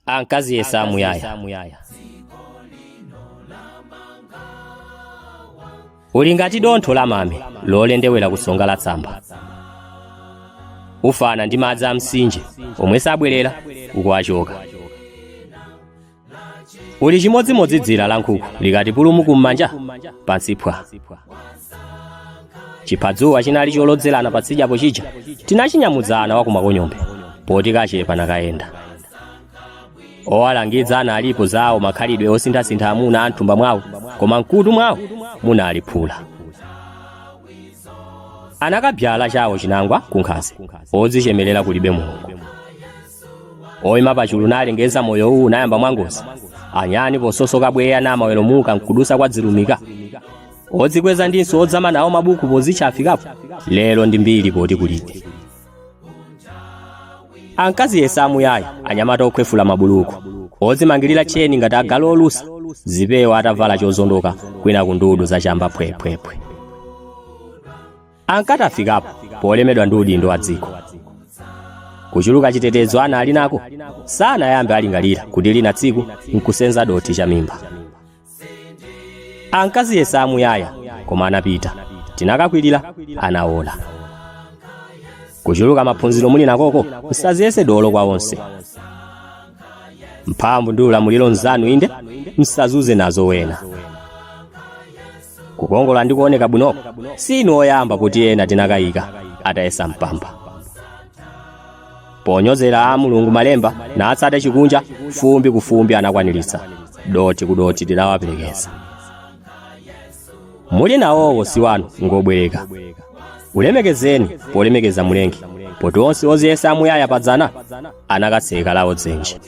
Ankazi yesa muyaya. Uli ngati dontho la mame lolendewera kusonga la tsamba. Ufana ndi madzi a msinje omwe sabwerera ukuwachoka. Uli chimodzimodzi dzira la nkhuku likati pulumuku m'manja pansi phwa. Chiphadzuwa chinali cholodzerana patsidyapo chija tinachinyamudzana wakumakonyombe poti kachepa nakayenda. Owalangidzana alipo zawo makhalidwe osinthasintha amuna anthumba mwawo koma mkutu mwawo munali phula. Anakabyala chawo chinangwa kunkhazi odzichemerera kulibe Mulungu. Oyima pachulu nalengeza moyo uwu nayamba mwangozi anyani pososoka bweya namawero muka nkudusa kwa dzilumika. Odzikweza ndinso odzama nawo mabuku pozichafikapo lero ndi mbiri poti kulibe. Ankazi yesa muyaya anyamata okhwefula mabuluku odzimangirira cheni ngati agalo olusa zipewa atavala chozondoka kwina kundudu zachamba phwepwepwe. Ankatafikapo polemedwa ndi udindo wa dziko. Kuchuluka chitetezo ana ali nako sana yambe alingalira kuti lina tsiku nkusenza doti cha mimba. Ankazi yesa muyaya koma anapita tinakakwirira anaola. Kuchuluka maphunziro muli nakoko msaziyese dolo kwa onse. Mphamvu ndi ulamuliro nzanu inde msazuze nazo wena. Kukongola ndi kuoneka bwinoko sinu oyamba kuti ena tinakayika atayesa mpamba. Ponyozera a Mulungu malemba na atsate chikunja fumbi kufumbi anakwaniritsa doti kudoti tinawaperekeza. Muli nawowo si wanu ngobwereka. Ulemekezeni polemekeza Mulengi poti onse oziyesa muyaya padzana anakatseka lawo dzenje.